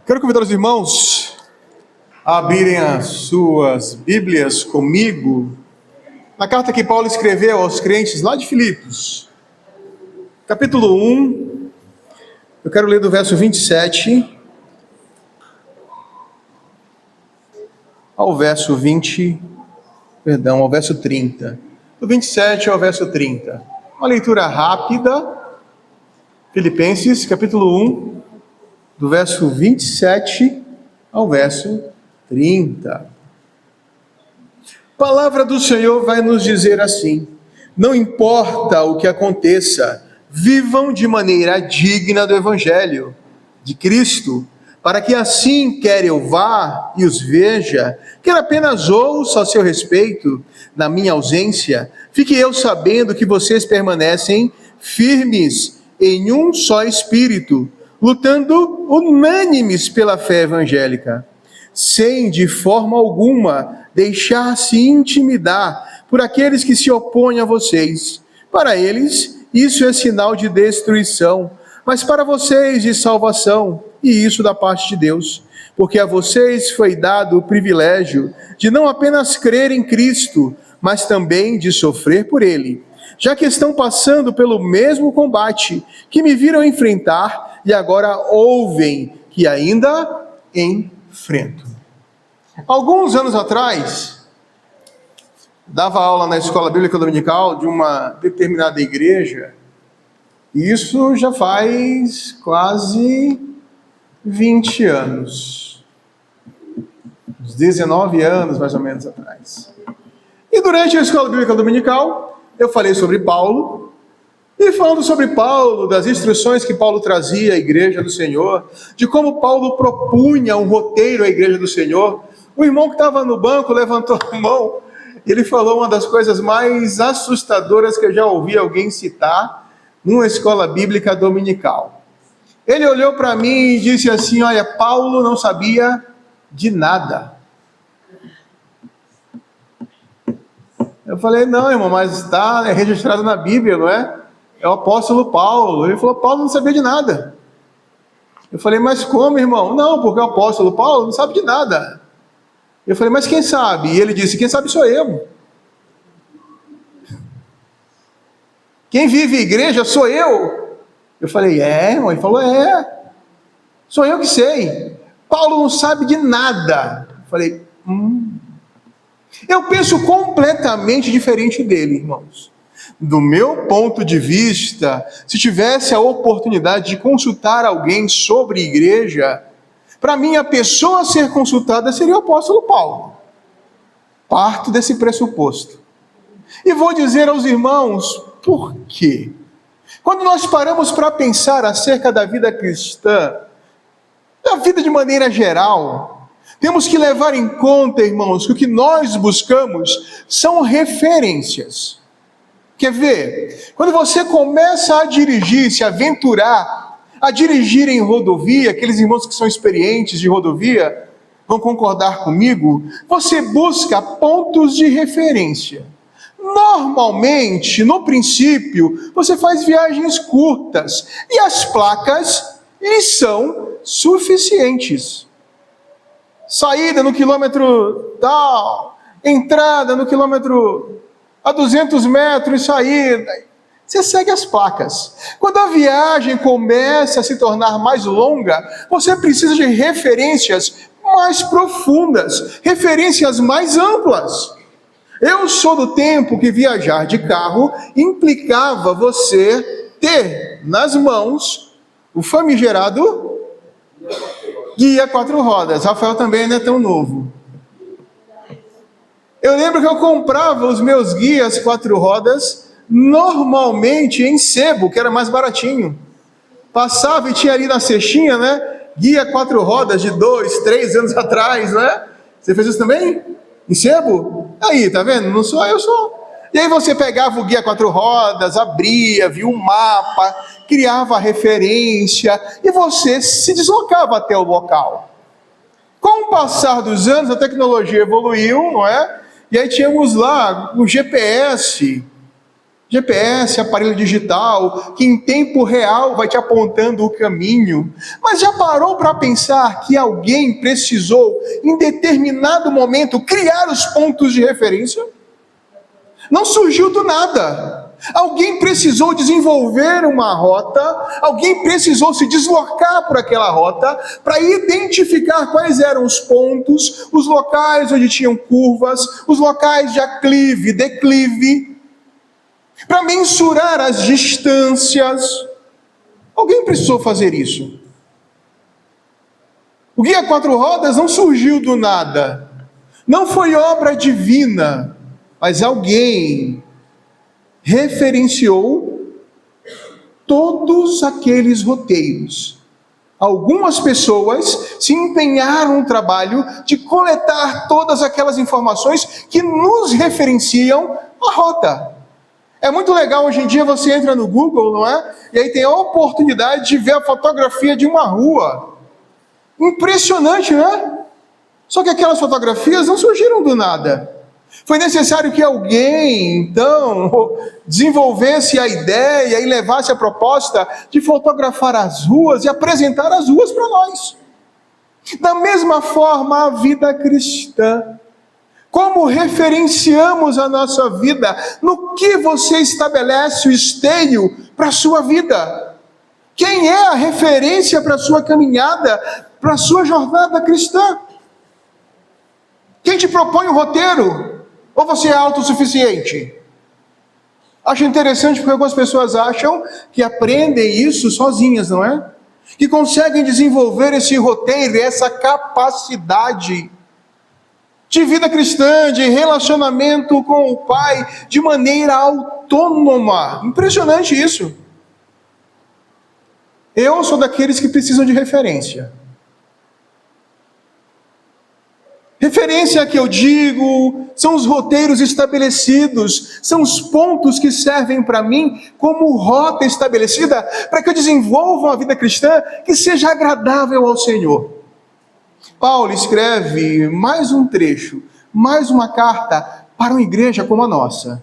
Quero convidar os irmãos a abrirem as suas Bíblias comigo na carta que Paulo escreveu aos crentes lá de Filipos, capítulo 1. Eu quero ler do verso 27 ao verso 30. Do 27 ao verso 30. Uma leitura rápida. Filipenses, capítulo 1, do verso 27 ao verso 30. A palavra do Senhor vai nos dizer assim: não importa o que aconteça, vivam de maneira digna do Evangelho de Cristo, para que assim, quer eu vá e os veja, quer apenas ouça a seu respeito, na minha ausência, fique eu sabendo que vocês permanecem firmes em um só espírito, lutando unânimes pela fé evangélica, sem de forma alguma deixar-se intimidar por aqueles que se opõem a vocês. Para eles, isso é sinal de destruição, mas para vocês de salvação, e isso da parte de Deus, porque a vocês foi dado o privilégio de não apenas crer em Cristo, mas também de sofrer por Ele, já que estão passando pelo mesmo combate que me viram enfrentar e agora ouvem que ainda enfrento. Alguns anos atrás, dava aula na escola bíblica dominical de uma determinada igreja, e isso já faz quase 20 anos, uns 19 anos mais ou menos atrás. E durante a escola bíblica dominical, eu falei sobre Paulo, e falando sobre Paulo, das instruções que Paulo trazia à igreja do Senhor, de como Paulo propunha um roteiro à igreja do Senhor, o irmão que estava no banco levantou a mão, e ele falou uma das coisas mais assustadoras que eu já ouvi alguém citar numa escola bíblica dominical. Ele olhou para mim e disse assim: olha, Paulo não sabia de nada. Eu falei: não, irmão, mas está registrado na Bíblia, não é? É o apóstolo Paulo. Ele falou: Paulo não sabia de nada. Eu falei: mas como, irmão? Não, porque o apóstolo Paulo não sabe de nada. Eu falei: mas quem sabe? E ele disse: quem sabe sou eu. Quem vive igreja sou eu. Eu falei: irmão? Ele falou: sou eu que sei. Paulo não sabe de nada. Eu falei: Eu penso completamente diferente dele, irmãos. Do meu ponto de vista, se tivesse a oportunidade de consultar alguém sobre igreja, para mim a pessoa a ser consultada seria o apóstolo Paulo. Parto desse pressuposto. E vou dizer aos irmãos por quê. Quando nós paramos para pensar acerca da vida cristã, da vida de maneira geral, temos que levar em conta, irmãos, que o que nós buscamos são referências. Quer ver? Quando você começa a dirigir, se aventurar a dirigir em rodovia, aqueles irmãos que são experientes de rodovia vão concordar comigo, você busca pontos de referência. Normalmente, no princípio, você faz viagens curtas e as placas lhes são suficientes. Saída no quilômetro tal, entrada no quilômetro a 200 metros, saída. Você segue as placas. Quando a viagem começa a se tornar mais longa, você precisa de referências mais profundas, referências mais amplas. Eu sou do tempo que viajar de carro implicava você ter nas mãos o famigerado guia 4 rodas. Rafael também não é tão novo. Eu lembro que eu comprava os meus guias 4 rodas normalmente em sebo, que era mais baratinho. Passava e tinha ali na cestinha, né? Guia 4 rodas de 2, 3 anos atrás, né? Você fez isso também? Em sebo? Aí, tá vendo? Não sou eu, sou. E aí você pegava o guia 4 rodas, abria, via o mapa, criava a referência e você se deslocava até o local. Com o passar dos anos, a tecnologia evoluiu, não é? E aí tínhamos lá o GPS GPS, aparelho digital, que em tempo real vai te apontando o caminho. Mas já parou para pensar que alguém precisou, em determinado momento, criar os pontos de referência? Não surgiu do nada. Alguém precisou desenvolver uma rota, alguém precisou se deslocar por aquela rota para identificar quais eram os pontos, os locais onde tinham curvas, os locais de aclive, declive, para mensurar as distâncias. Alguém precisou fazer isso. O guia quatro rodas não surgiu do nada, não foi obra divina, mas alguém referenciou todos aqueles roteiros. Algumas pessoas se empenharam no trabalho de coletar todas aquelas informações que nos referenciam a rota. É muito legal, hoje em dia você entra no Google, não é? E aí tem a oportunidade de ver a fotografia de uma rua. Impressionante, né? Só que aquelas fotografias não surgiram do nada. Foi necessário que alguém, então, desenvolvesse a ideia e levasse a proposta de fotografar as ruas e apresentar as ruas para nós. Da mesma forma, a vida cristã. Como referenciamos a nossa vida? No que você estabelece o esteio para a sua vida? Quem é a referência para a sua caminhada, para a sua jornada cristã? Quem te propõe o roteiro? Ou você é autossuficiente? Acho interessante porque algumas pessoas acham que aprendem isso sozinhas, não é? Que conseguem desenvolver esse roteiro, essa capacidade de vida cristã, de relacionamento com o Pai, de maneira autônoma. Impressionante isso. Eu sou daqueles que precisam de referência. Referência que eu digo são os roteiros estabelecidos, são os pontos que servem para mim como rota estabelecida para que eu desenvolva uma vida cristã que seja agradável ao Senhor. Paulo escreve mais um trecho, mais uma carta para uma igreja como a nossa.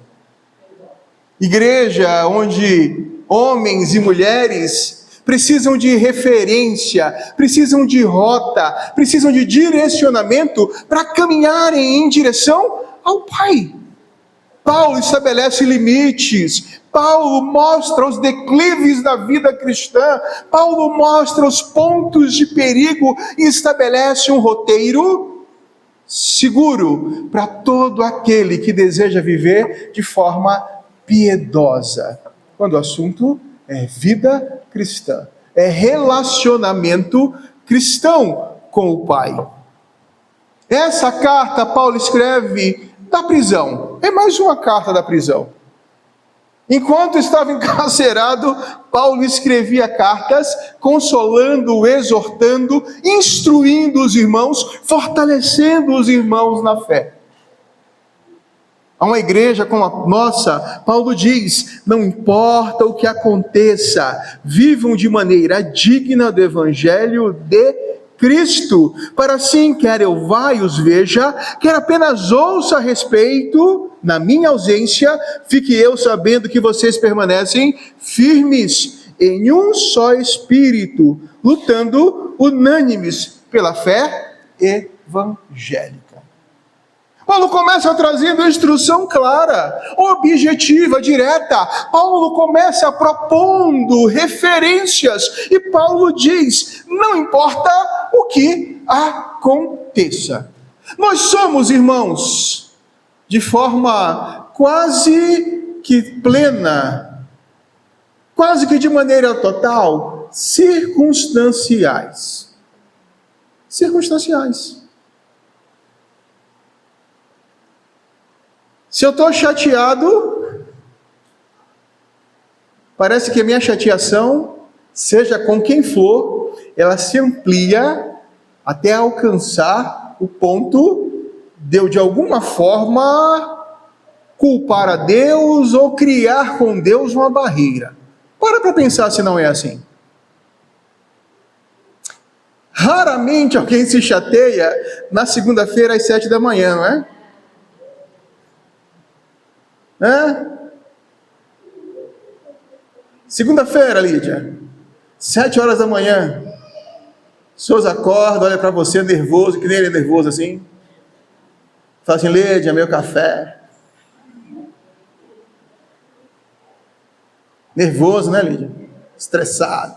Igreja onde homens e mulheres precisam de referência, precisam de rota, precisam de direcionamento para caminharem em direção ao Pai. Paulo estabelece limites, Paulo mostra os declives da vida cristã, Paulo mostra os pontos de perigo e estabelece um roteiro seguro para todo aquele que deseja viver de forma piedosa. Quando o assunto é vida cristã, é relacionamento cristão com o Pai. Essa carta Paulo escreve da prisão, é mais uma carta da prisão. Enquanto estava encarcerado, Paulo escrevia cartas, consolando, exortando, instruindo os irmãos, fortalecendo os irmãos na fé. A uma igreja como a nossa, Paulo diz: não importa o que aconteça, vivam de maneira digna do Evangelho de Cristo, para assim, quer eu vá e os veja, quer apenas ouça a respeito, na minha ausência, fique eu sabendo que vocês permanecem firmes em um só espírito, lutando unânimes pela fé evangélica. Paulo começa trazendo instrução clara, objetiva, direta. Paulo começa propondo referências. E Paulo diz: não importa o que aconteça. Nós somos, irmãos, de forma quase que plena, quase que de maneira total, circunstanciais. Circunstanciais. Se eu estou chateado, parece que a minha chateação, seja com quem for, ela se amplia até alcançar o ponto de eu, de alguma forma, culpar a Deus ou criar com Deus uma barreira. Para pensar se não é assim. Raramente alguém se chateia na segunda-feira às 7 da manhã, não é? Segunda-feira, Lídia, 7 horas da manhã, Souza acorda, olha para você nervoso, que nem ele é nervoso assim. Fala assim, Lídia, meu café. Nervoso, né, Lídia? Estressado.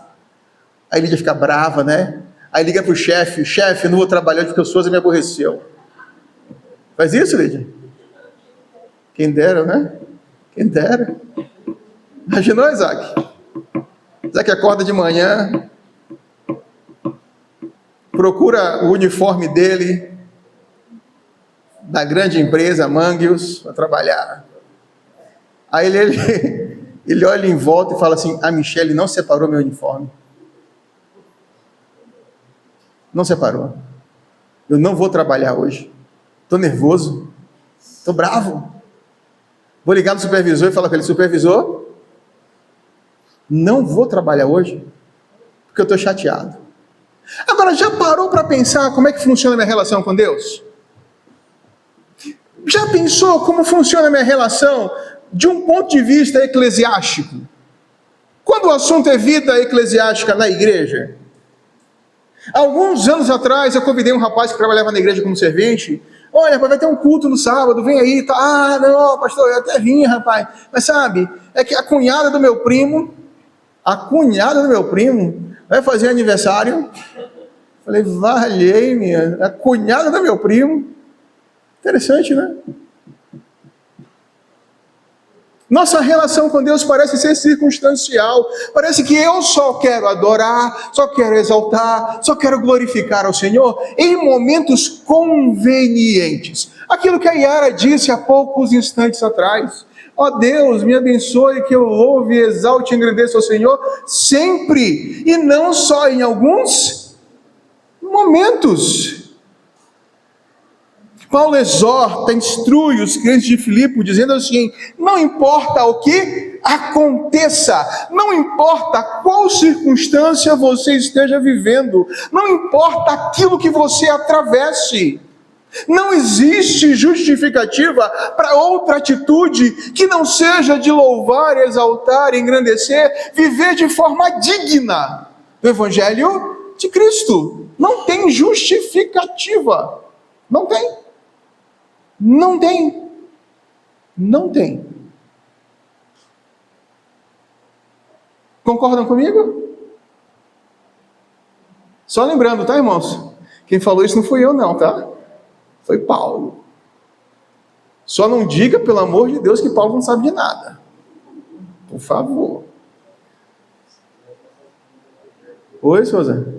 Aí Lídia fica brava, né? Aí liga pro chefe, eu não vou trabalhar porque o Souza me aborreceu. Faz isso, Lídia? Quem dera, né? Quem dera. Imaginou, Isaac? Isaac acorda de manhã, procura o uniforme dele, da grande empresa Manguius, para trabalhar. Aí ele olha em volta e fala assim, a Michele não separou meu uniforme. Não separou. Eu não vou trabalhar hoje. Estou nervoso. Estou bravo. Vou ligar no supervisor e falar com ele, supervisor, não vou trabalhar hoje, porque eu estou chateado. Agora, já parou para pensar como é que funciona a minha relação com Deus? Já pensou como funciona a minha relação de um ponto de vista eclesiástico? Quando o assunto é vida eclesiástica na igreja? Alguns anos atrás, eu convidei um rapaz que trabalhava na igreja como servente. Olha, vai ter um culto no sábado, vem aí. Tá. Ah, não, pastor, eu até vim, rapaz. Mas sabe, é que a cunhada do meu primo vai fazer aniversário. Falei, valhei-me, a cunhada do meu primo. Interessante, né? Nossa relação com Deus parece ser circunstancial. Parece que eu só quero adorar, só quero exaltar, só quero glorificar ao Senhor em momentos convenientes. Aquilo que a Yara disse há poucos instantes atrás. Ó Deus, me abençoe que eu louve, exalte e engrandeça ao Senhor sempre, e não só em alguns momentos. Paulo exorta, instrui os crentes de Filipe, dizendo assim, não importa o que aconteça, não importa qual circunstância você esteja vivendo, não importa aquilo que você atravesse, não existe justificativa para outra atitude que não seja de louvar, exaltar, engrandecer, viver de forma digna do Evangelho de Cristo. Não tem justificativa, não tem. Não tem. Não tem. Concordam comigo? Só lembrando, tá, irmãos? Quem falou isso não fui eu, não, tá? Foi Paulo. Só não diga, pelo amor de Deus, que Paulo não sabe de nada. Por favor. Oi, Souza?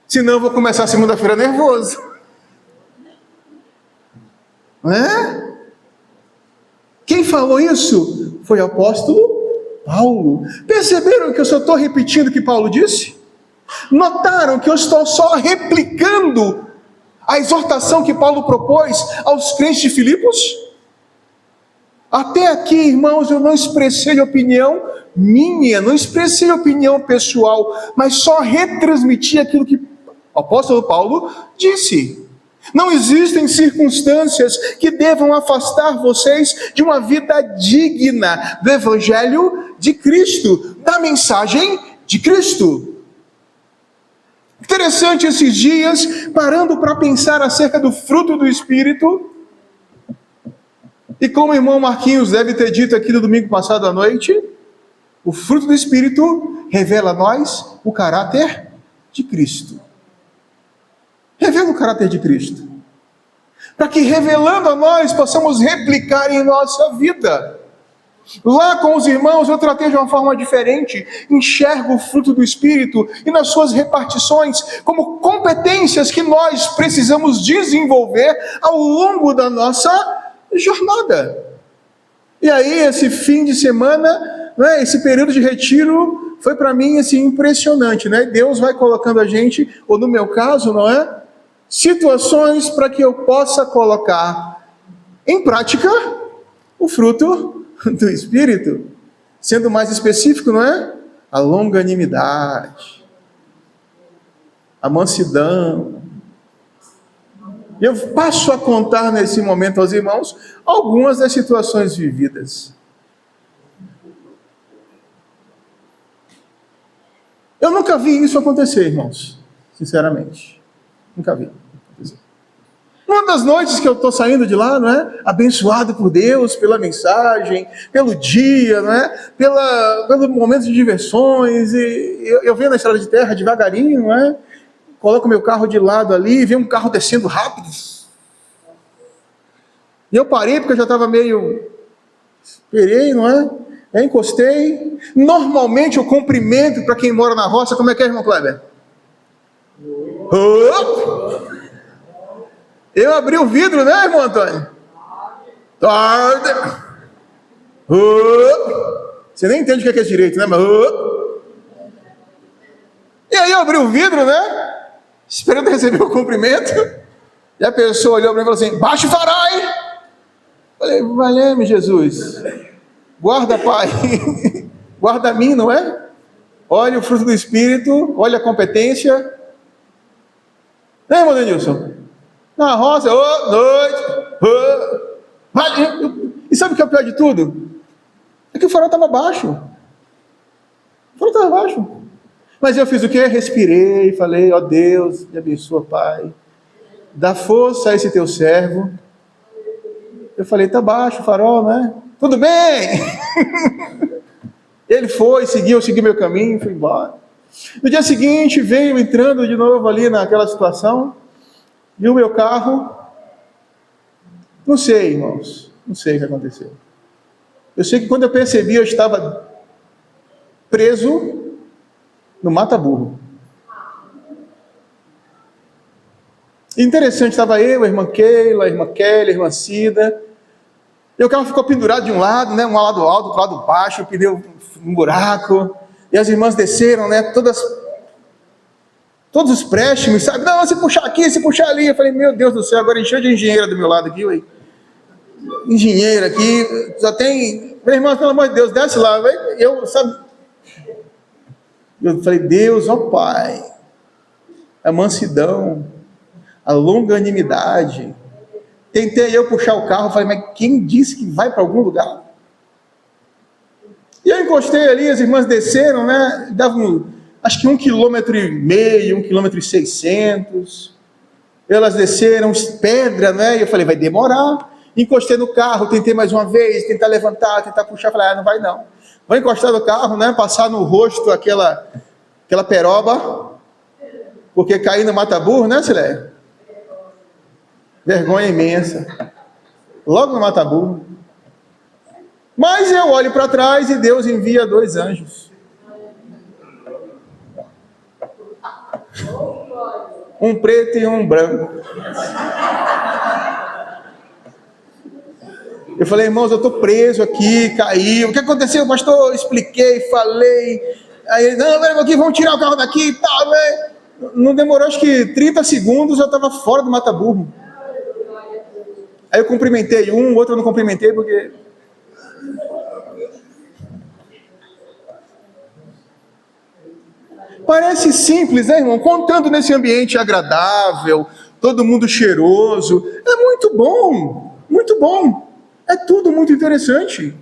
Senão eu vou começar segunda-feira nervoso. É? Quem falou isso? Foi o apóstolo Paulo. Perceberam que eu só estou repetindo o que Paulo disse? Notaram que eu estou só replicando a exortação que Paulo propôs aos crentes de Filipos? Até aqui, irmãos, eu não expressei opinião minha, não expressei opinião pessoal, mas só retransmiti aquilo que o apóstolo Paulo disse. Não existem circunstâncias que devam afastar vocês de uma vida digna do Evangelho de Cristo, da mensagem de Cristo. Interessante esses dias, parando para pensar acerca do fruto do Espírito, e como o irmão Marquinhos deve ter dito aqui no domingo passado à noite, o fruto do Espírito revela a nós o caráter de Cristo. Revela o caráter de Cristo, para que revelando a nós, possamos replicar em nossa vida. Lá com os irmãos eu tratei de uma forma diferente, enxergo o fruto do Espírito e nas suas repartições como competências que nós precisamos desenvolver ao longo da nossa jornada. E aí esse fim de semana, né, esse período de retiro, foi para mim assim, impressionante, né? Deus vai colocando a gente, ou no meu caso, não é? Situações para que eu possa colocar em prática o fruto do Espírito. Sendo mais específico, não é? A longanimidade, a mansidão. E eu passo a contar nesse momento aos irmãos algumas das situações vividas. Eu nunca vi isso acontecer, irmãos. Sinceramente. Nunca vi. Uma das noites que eu estou saindo de lá, não é? Abençoado por Deus, pela mensagem, pelo dia, não é? Pelo momento de diversões. E eu venho na estrada de terra devagarinho, não é? Coloco meu carro de lado ali, vem um carro descendo rápido. E eu parei porque eu já estava meio... Esperei, não é? Aí encostei. Normalmente eu cumprimento para quem mora na roça. Como é que é, irmão Kleber? Eu abri o vidro, né, irmão Antônio? Tarde. Você nem entende o que é esse direito, né? Mas... E aí eu abri o vidro, né? Esperando receber o cumprimento. E a pessoa olhou para mim e falou assim: baixa o farol, hein? Falei: valeu-me, Jesus. Guarda, Pai. Guarda a mim, não é? Olha o fruto do Espírito, olha a competência. Né, irmão Denilson? Na roça, noite. E sabe o que é o pior de tudo? É que o farol estava baixo. O farol estava baixo. Mas eu fiz o quê? Respirei, falei: ó Deus, me abençoa, Pai. Dá força a esse teu servo. Eu falei: tá baixo o farol, né? Tudo bem! Ele foi, seguiu, eu segui meu caminho, fui embora. No dia seguinte, veio entrando de novo ali naquela situação, viu o meu carro. Não sei, irmãos, não sei o que aconteceu. Eu sei que quando eu percebi, eu estava preso no mata-burro. Interessante, estava eu, a irmã Keila, a irmã Kelly, a irmã Cida. E o carro ficou pendurado de um lado, né? Um lado alto, outro lado baixo, o pneu um buraco. E as irmãs desceram, né? Todos os préstimos, sabe? Não, se puxar aqui, se puxar ali. Eu falei: meu Deus do céu, agora encheu de engenheira do meu lado aqui, ué. Engenheira aqui, só tem... Meu irmão, pelo amor de Deus, desce lá. Eu falei: Deus, ó Pai, a mansidão, a longanimidade. Tentei eu puxar o carro, falei: mas quem disse que vai para algum lugar? E eu encostei ali, as irmãs desceram, né? Davam, acho que 1,5 km, 1,6 km. Elas desceram, pedra, né? E eu falei: vai demorar. Encostei no carro, tentei mais uma vez, tentar levantar, tentar puxar. Falei: não vai não. Vou encostar no carro, né? Passar no rosto aquela peroba, porque caí no mata-burro, né, Siléia? Vergonha imensa. Logo no mata-burro. Mas eu olho para trás e Deus envia 2 anjos. Um preto e um branco. Eu falei: irmãos, eu estou preso aqui, caí. O que aconteceu, pastor? Eu expliquei, falei. Aí ele: não, pera um pouquinho, vamos tirar o carro daqui e tal, né? Não demorou, acho que 30 segundos, eu estava fora do mata-burro. Aí eu cumprimentei um, o outro eu não cumprimentei porque... Parece simples, né, irmão? Contando nesse ambiente agradável, todo mundo cheiroso. É muito bom, muito bom. É tudo muito interessante.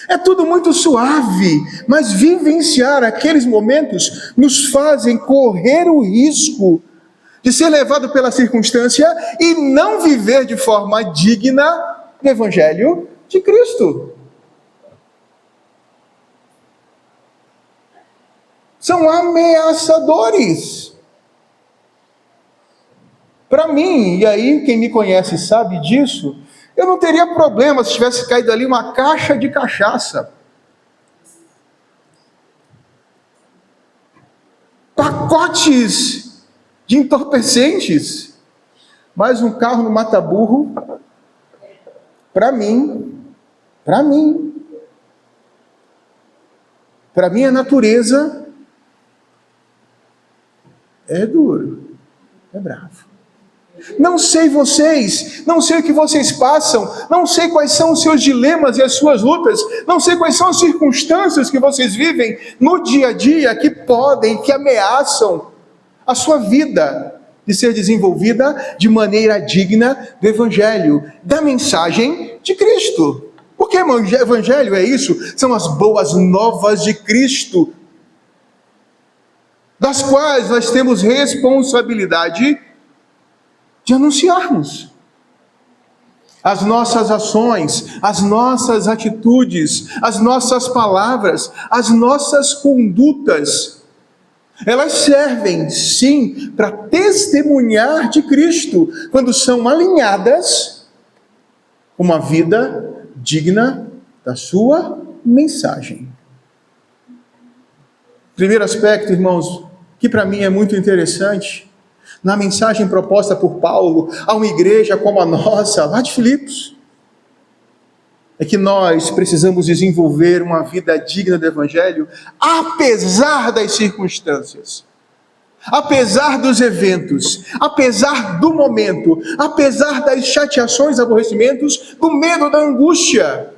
É tudo muito suave. Mas vivenciar aqueles momentos nos fazem correr o risco de ser levado pela circunstância e não viver de forma digna do Evangelho de Cristo. São ameaçadores. Para mim, e aí quem me conhece sabe disso, eu não teria problema se tivesse caído ali uma caixa de cachaça. Pacotes de entorpecentes. Mas um carro no mata-burro, para minha natureza, é duro, é bravo. Não sei vocês, não sei o que vocês passam, não sei quais são os seus dilemas e as suas lutas, não sei quais são as circunstâncias que vocês vivem no dia a dia que podem, que ameaçam a sua vida de ser desenvolvida de maneira digna do Evangelho, da mensagem de Cristo. Porque Evangelho é isso, são as boas novas de Cristo. das quais nós temos responsabilidade de anunciarmos. As nossas ações, as nossas atitudes, as nossas palavras, as nossas condutas, elas servem sim para testemunhar de Cristo, quando são alinhadas com uma vida digna da sua mensagem. Primeiro aspecto, irmãos, que para mim é muito interessante, na mensagem proposta por Paulo a uma igreja como a nossa, lá de Filipos, é que nós precisamos desenvolver uma vida digna do Evangelho, apesar das circunstâncias, apesar dos eventos, apesar do momento, apesar das chateações, aborrecimentos, do medo, da angústia.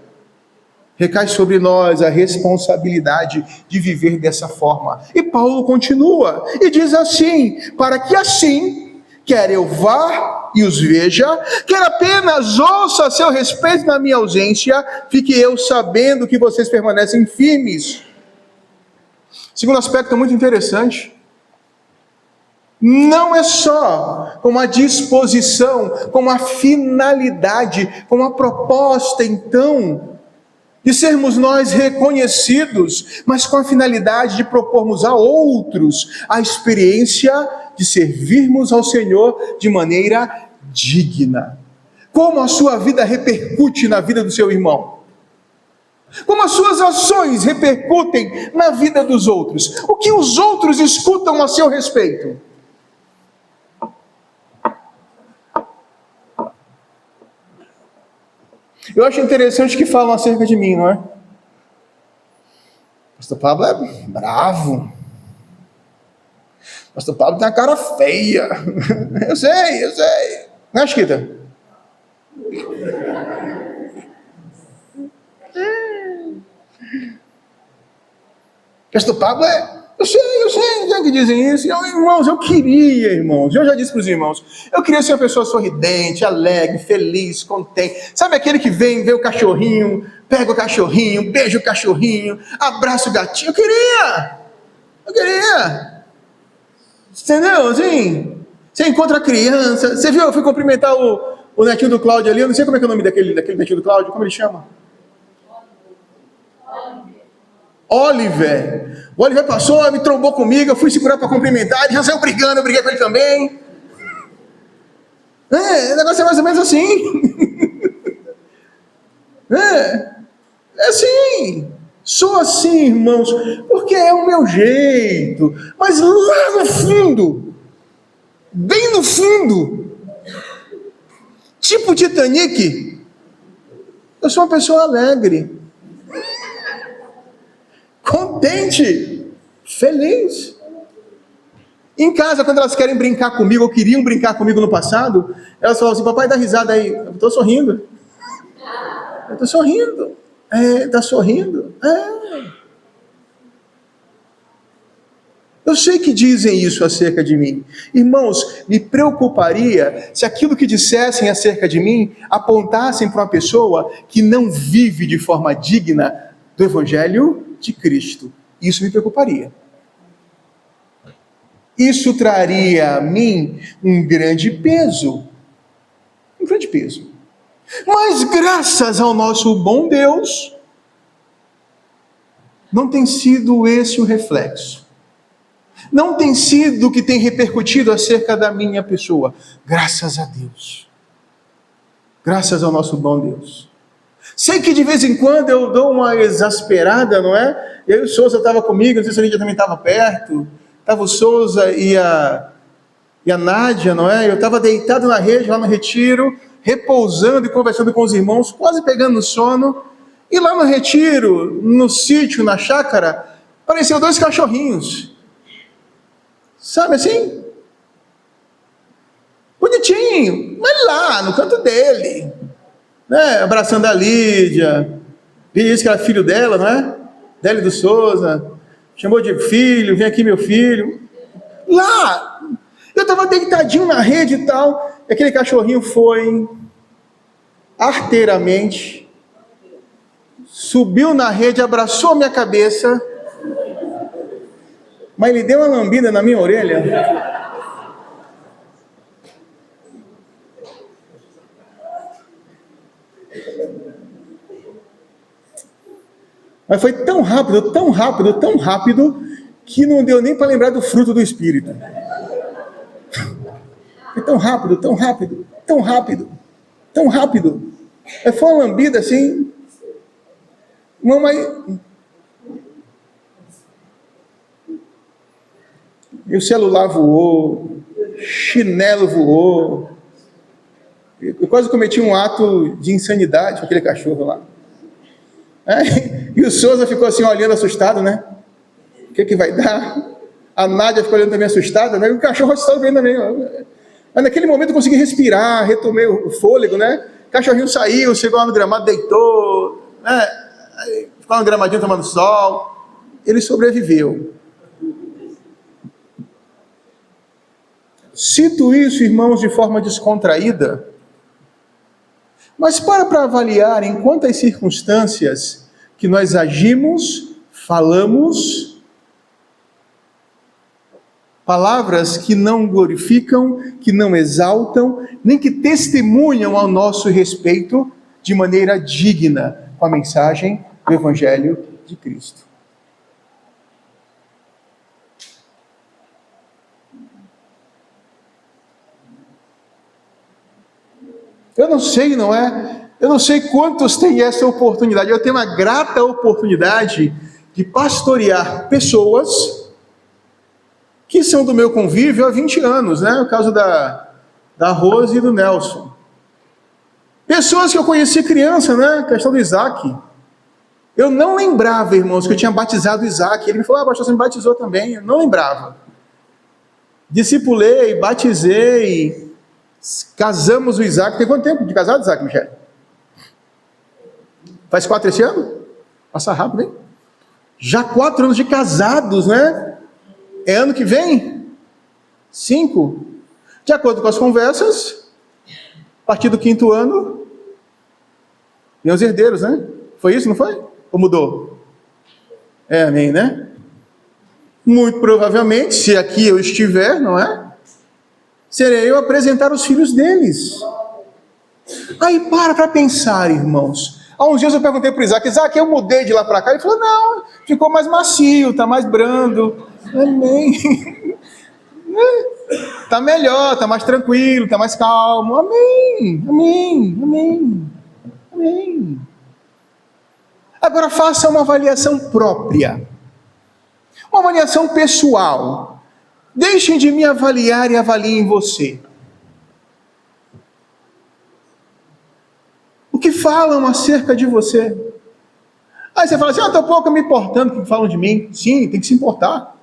Recai sobre nós a responsabilidade de viver dessa forma. E Paulo continua e diz assim: para que assim, quer eu vá e os veja, quer apenas ouça a seu respeito na minha ausência, fique eu sabendo que vocês permanecem firmes. Segundo aspecto muito interessante, não é só com a disposição, com a finalidade, com a proposta, então, de sermos nós reconhecidos, mas com a finalidade de propormos a outros a experiência de servirmos ao Senhor de maneira digna. Como a sua vida repercute na vida do seu irmão? Como as suas ações repercutem na vida dos outros? O que os outros escutam a seu respeito? Eu acho interessante que falam acerca de mim, não é? Pastor Pablo é bravo. Pastor Pablo tem a cara feia. Eu sei. Não é, Chiquita? Pastor Pablo é... Eu sei, que dizem isso. Irmãos, eu já disse para os irmãos, eu queria ser uma pessoa sorridente, alegre, feliz, contente. Sabe aquele que vê o cachorrinho, pega o cachorrinho, beija o cachorrinho, abraça o gatinho? Eu queria. Entendeu? Assim, você encontra a criança, você viu, eu fui cumprimentar o netinho do Cláudio ali, eu não sei como é que é o nome daquele netinho do Cláudio, como ele chama? Oliver. O Oliver passou, me trombou comigo, eu fui segurar para cumprimentar, ele já saiu brigando, eu briguei com ele também. O negócio é mais ou menos assim. É assim. Sou assim, irmãos, porque é o meu jeito. Mas lá no fundo, bem no fundo, tipo Titanic, eu sou uma pessoa alegre, contente, feliz. Em casa, quando elas querem brincar comigo, ou queriam brincar comigo no passado, elas falam assim: papai, dá risada aí. Eu estou sorrindo. Tá sorrindo? Eu sei que dizem isso acerca de mim. Irmãos, me preocuparia se aquilo que dissessem acerca de mim apontassem para uma pessoa que não vive de forma digna do Evangelho de Cristo. Isso me preocuparia. Isso traria a mim um grande peso. Mas graças ao nosso bom Deus, não tem sido esse o reflexo. Não tem sido o que tem repercutido acerca da minha pessoa. Graças a Deus. Graças ao nosso bom Deus. Sei que de vez em quando eu dou uma exasperada, não é? E aí o Souza estava comigo, não sei se a Lídia também estava perto. Estava o Souza e a Nádia, não é? Eu estava deitado na rede, lá no retiro, repousando e conversando com os irmãos, quase pegando no sono. E lá no retiro, no sítio, na chácara, apareceram 2 cachorrinhos. Sabe assim? Bonitinho, mas lá, no canto dele. Né? Abraçando a Lídia. Lídia disse que era filho dela, não é? Délio do Souza. Chamou de filho, vem aqui meu filho. Lá, eu estava deitadinho na rede e tal, e aquele cachorrinho foi arteiramente, subiu na rede, abraçou a minha cabeça Mas ele deu uma lambida na minha orelha. Mas foi tão rápido, tão rápido, tão rápido, que não deu nem para lembrar do fruto do Espírito. Foi tão rápido, tão rápido, tão rápido, tão rápido. Foi uma lambida assim. Mamãe. E o celular voou, chinelo voou. Eu quase cometi um ato de insanidade com aquele cachorro lá. E o Souza ficou assim olhando assustado, né? O que vai dar? A Nádia ficou olhando também assustada, né? O cachorro assustado vendo também. Mas naquele momento eu consegui respirar, retomei o fôlego, né? O cachorrinho saiu, chegou lá no gramado, deitou, né? Ficou no gramadinho tomando sol. Ele sobreviveu. Cito isso, irmãos, de forma descontraída, mas para avaliar em quantas circunstâncias que nós agimos, falamos, palavras que não glorificam, que não exaltam, nem que testemunham ao nosso respeito de maneira digna com a mensagem do Evangelho de Cristo. Eu não sei, não é? Eu não sei quantos têm essa oportunidade. Eu tenho uma grata oportunidade de pastorear pessoas que são do meu convívio há 20 anos, né? No caso da Rose e do Nelson. Pessoas que eu conheci criança, né? A questão do Isaac. Eu não lembrava, irmãos, que eu tinha batizado o Isaac. Ele me falou, pastor, você me batizou também. Eu não lembrava. Discipulei, batizei, casamos o Isaac. Tem quanto tempo de casado, Isaac, Michele? Faz 4 esse ano? Passa rápido, hein? Já 4 anos de casados, né? É ano que vem? 5. De acordo com as conversas, a partir do 5º ano, vem os herdeiros, né? Foi isso, não foi? Ou mudou? Amém, né? Muito provavelmente, se aqui eu estiver, não é? Serei eu apresentar os filhos deles. Aí para pensar, irmãos. Há uns dias eu perguntei para o Isaac, eu mudei de lá para cá. Ele falou, não, ficou mais macio, está mais brando. Amém. Está melhor, está mais tranquilo, está mais calmo. Amém, amém, amém, amém. Agora faça uma avaliação própria. Uma avaliação pessoal. Deixem de me avaliar e avaliem você. O que falam acerca de você? Aí você fala assim, estou pouco me importando com o que falam de mim. Sim, tem que se importar.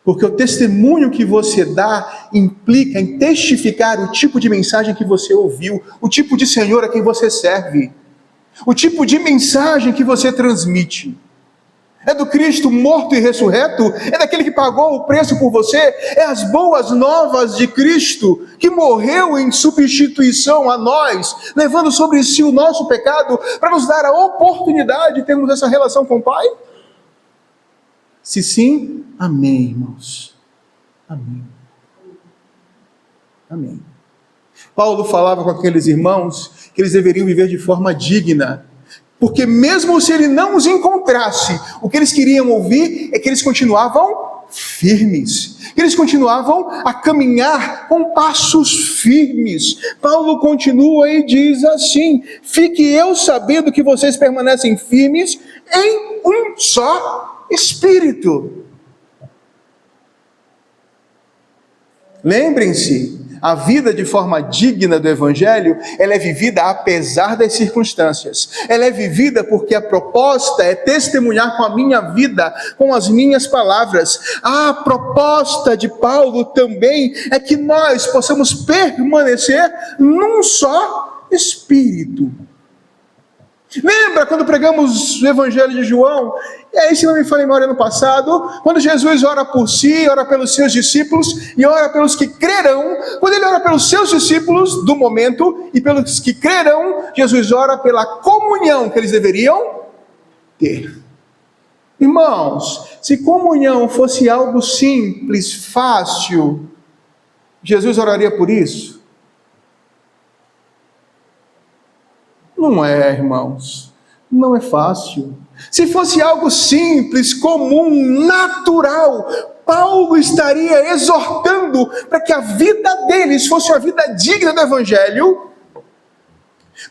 Porque o testemunho que você dá implica em testificar o tipo de mensagem que você ouviu, o tipo de Senhor a quem você serve, o tipo de mensagem que você transmite. É do Cristo morto e ressurreto? É daquele que pagou o preço por você? É as boas novas de Cristo, que morreu em substituição a nós, levando sobre si o nosso pecado, para nos dar a oportunidade de termos essa relação com o Pai? Se sim, amém, irmãos. Amém. Amém. Paulo falava com aqueles irmãos que eles deveriam viver de forma digna, porque mesmo se ele não os encontrasse, o que eles queriam ouvir é que eles continuavam firmes, que eles continuavam a caminhar com passos firmes. Paulo continua e diz assim, fique eu sabendo que vocês permanecem firmes em um só Espírito. Lembrem-se, a vida de forma digna do Evangelho, ela é vivida apesar das circunstâncias. Ela é vivida porque a proposta é testemunhar com a minha vida, com as minhas palavras. A proposta de Paulo também é que nós possamos permanecer num só Espírito. Lembra quando pregamos o Evangelho de João? E aí, se não me falha a memória, no passado, quando Jesus ora por si, ora pelos seus discípulos e ora pelos que crerão. Quando ele ora pelos seus discípulos do momento e pelos que crerão, Jesus ora pela comunhão que eles deveriam ter. Irmãos, se comunhão fosse algo simples, fácil, Jesus oraria por isso? Não é, irmãos. Não é fácil. Se fosse algo simples, comum, natural, Paulo estaria exortando para que a vida deles fosse uma vida digna do Evangelho,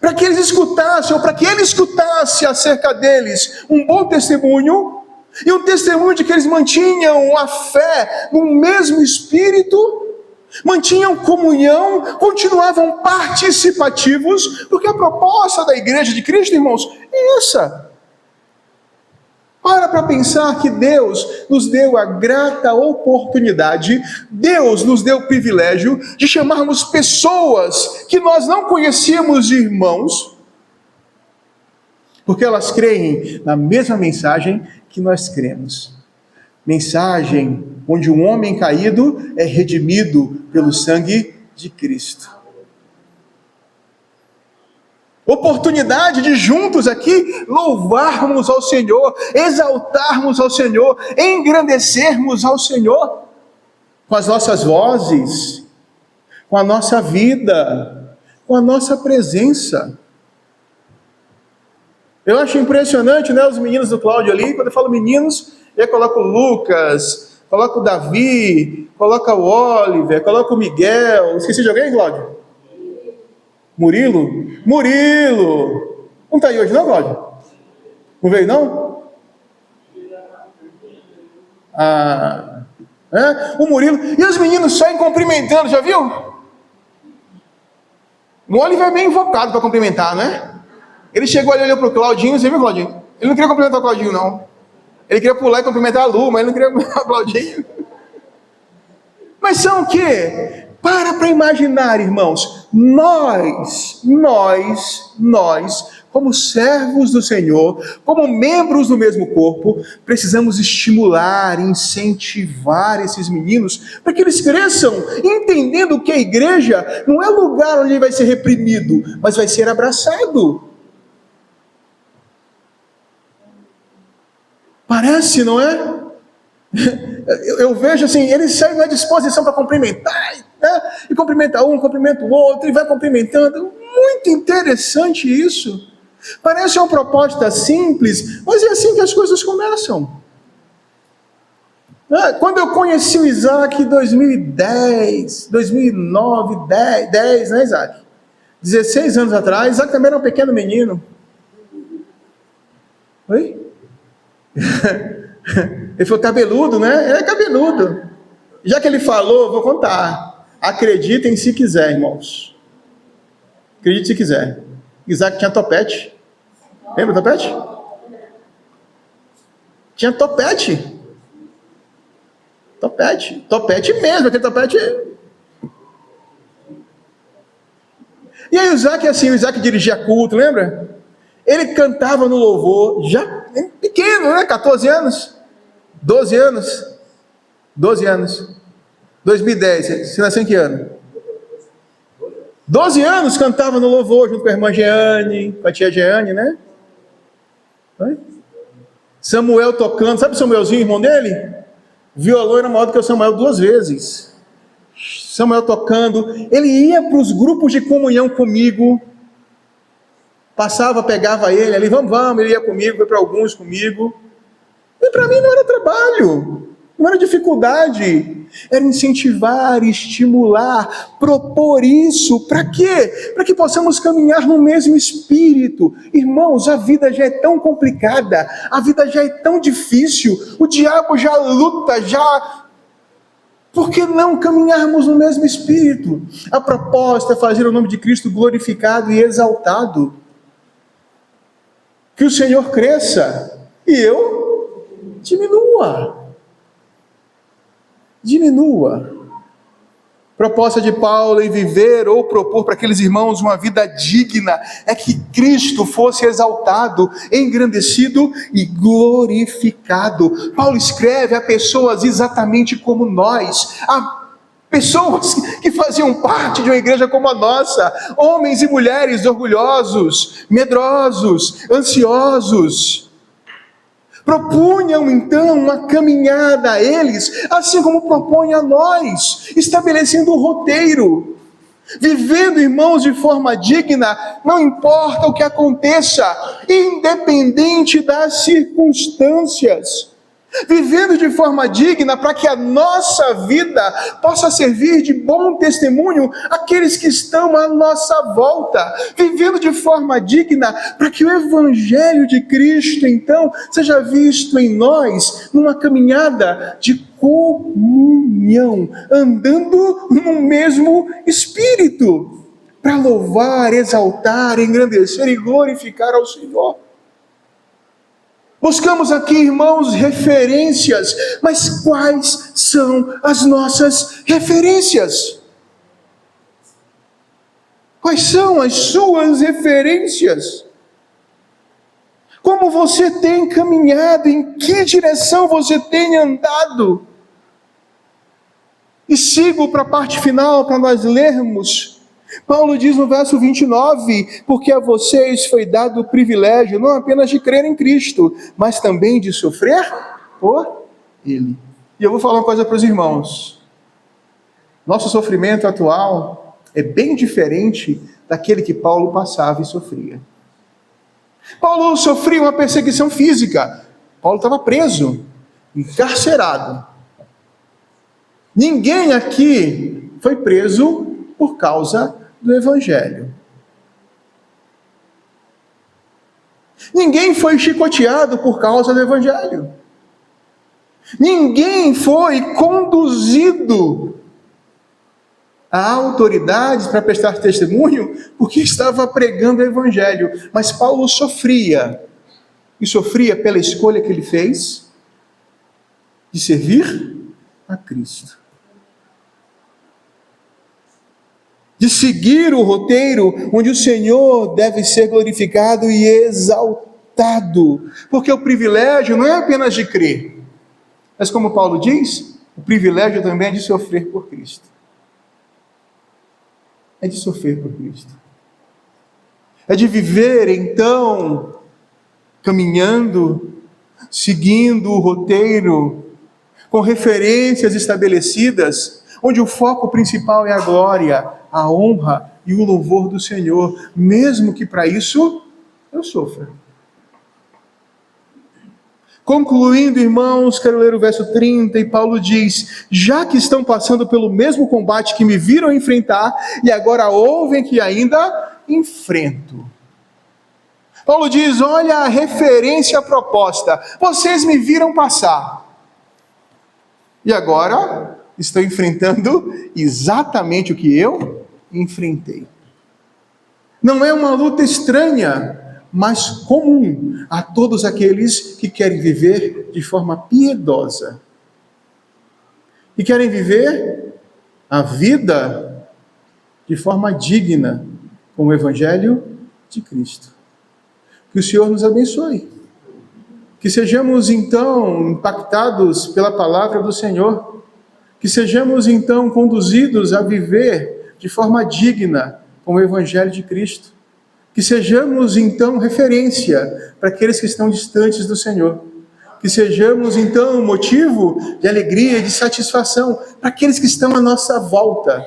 para que eles escutassem, ou para que ele escutasse acerca deles um bom testemunho, e um testemunho de que eles mantinham a fé no mesmo Espírito, mantinham comunhão, continuavam participativos, porque a proposta da igreja de Cristo, irmãos, é essa. Para pensar que Deus nos deu a grata oportunidade, Deus nos deu o privilégio de chamarmos pessoas que nós não conhecíamos de irmãos, porque elas creem na mesma mensagem que nós cremos. Mensagem onde um homem caído é redimido pelo sangue de Cristo. Oportunidade de juntos aqui louvarmos ao Senhor, exaltarmos ao Senhor, engrandecermos ao Senhor com as nossas vozes, com a nossa vida, com a nossa presença. Eu acho impressionante, né, os meninos do Cláudio ali. Quando eu falo meninos, eu coloco o Lucas, coloco o Davi, coloco o Oliver, coloco o Miguel. Esqueci de alguém, Cláudio? Murilo? Murilo! Não está aí hoje não, Cláudio? Não veio não? O Murilo. E os meninos só cumprimentando, já viu? O Oliver é bem invocado para cumprimentar, né? Ele chegou ali, olhou para o Claudinho, você viu, Claudinho? Ele não queria cumprimentar o Claudinho, não. Ele queria pular e cumprimentar a Lu, mas ele não queria cumprimentar o Claudinho. Mas são o quê? Para imaginar, irmãos, nós, como servos do Senhor, como membros do mesmo corpo, precisamos estimular, incentivar esses meninos, para que eles cresçam, entendendo que a igreja não é lugar onde ele vai ser reprimido, mas vai ser abraçado. Parece, não é? Eu vejo assim, eles saem na disposição para cumprimentar, né? E cumprimenta um, cumprimenta o outro, e vai cumprimentando. Muito interessante isso. Parece uma proposta simples, mas é assim que as coisas começam. Quando eu conheci o Isaac em 2010, 2009, 10, né, Isaac? 16 anos atrás, Isaac também era um pequeno menino. Oi? Ele foi cabeludo, né? Ele é cabeludo. Já que ele falou, vou contar. Acreditem se quiser, irmãos. Acredite se quiser. Isaac tinha topete. Lembra do topete? Tinha topete. Topete mesmo, aquele topete. E aí o Isaac dirigia culto, lembra? Ele cantava no louvor, já pequeno, né? 14 anos. 12 anos. 2010, você nasceu em que ano? 12 anos cantava no louvor, junto com a irmã Jeane, com a tia Jeane, né? Samuel tocando, sabe o Samuelzinho, irmão dele? O violão era maior do que o Samuel 2 vezes. Samuel tocando, ele ia para os grupos de comunhão comigo, passava, pegava ele ali, vamos, ele ia comigo, foi para alguns comigo. E para mim não era trabalho, não era dificuldade, era incentivar, estimular, propor isso. Para quê? Para que possamos caminhar no mesmo espírito. Irmãos, a vida já é tão complicada, a vida já é tão difícil, o diabo já luta, por que não caminharmos no mesmo espírito? A proposta é fazer o nome de Cristo glorificado e exaltado. Que o Senhor cresça e eu diminua. Proposta de Paulo em viver ou propor para aqueles irmãos uma vida digna é que Cristo fosse exaltado, engrandecido e glorificado. Paulo escreve a pessoas exatamente como nós, a pessoas que faziam parte de uma igreja como a nossa, homens e mulheres orgulhosos, medrosos, ansiosos. Propunham então uma caminhada a eles, assim como propõe a nós, estabelecendo um roteiro. Vivendo, irmãos, de forma digna, não importa o que aconteça, independente das circunstâncias. Vivendo de forma digna para que a nossa vida possa servir de bom testemunho àqueles que estão à nossa volta. Vivendo de forma digna para que o Evangelho de Cristo, então, seja visto em nós numa caminhada de comunhão, andando no mesmo Espírito, para louvar, exaltar, engrandecer e glorificar ao Senhor. Buscamos aqui, irmãos, referências, mas quais são as nossas referências? Quais são as suas referências? Como você tem caminhado? Em que direção você tem andado? E sigo para a parte final, para nós lermos. Paulo diz no verso 29, porque a vocês foi dado o privilégio, não apenas de crer em Cristo, mas também de sofrer por Ele. E eu vou falar uma coisa para os irmãos. Nosso sofrimento atual é bem diferente daquele que Paulo passava e sofria. Paulo sofria uma perseguição física. Paulo estava preso, encarcerado. Ninguém aqui foi preso por causa do Evangelho. Ninguém foi chicoteado por causa do Evangelho. Ninguém foi conduzido a autoridades para prestar testemunho porque estava pregando o Evangelho. Mas Paulo sofria. E sofria pela escolha que ele fez de servir a Cristo. De seguir o roteiro onde o Senhor deve ser glorificado e exaltado. Porque o privilégio não é apenas de crer, mas como Paulo diz, o privilégio também é de sofrer por Cristo. É de sofrer por Cristo. É de viver, então, caminhando, seguindo o roteiro, com referências estabelecidas, onde o foco principal é a glória, a honra e o louvor do Senhor, mesmo que para isso eu sofra. Concluindo, irmãos, quero ler o verso 30, e Paulo diz: já que estão passando pelo mesmo combate que me viram enfrentar, e agora ouvem que ainda enfrento. Paulo diz: olha a referência proposta, vocês me viram passar, e agora estão enfrentando exatamente o que eu enfrentei. Não é uma luta estranha, mas comum a todos aqueles que querem viver de forma piedosa. E querem viver a vida de forma digna com o Evangelho de Cristo. Que o Senhor nos abençoe. Que sejamos então impactados pela palavra do Senhor. Que sejamos então conduzidos a viver de forma digna com o Evangelho de Cristo. Que sejamos então referência para aqueles que estão distantes do Senhor. Que sejamos então motivo de alegria e de satisfação para aqueles que estão à nossa volta.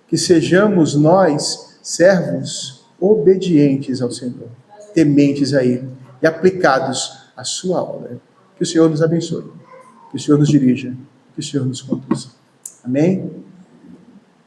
Que sejamos nós servos obedientes ao Senhor, tementes a Ele e aplicados à sua obra. Que o Senhor nos abençoe, que o Senhor nos dirija, que o Senhor nos conduza. Amém?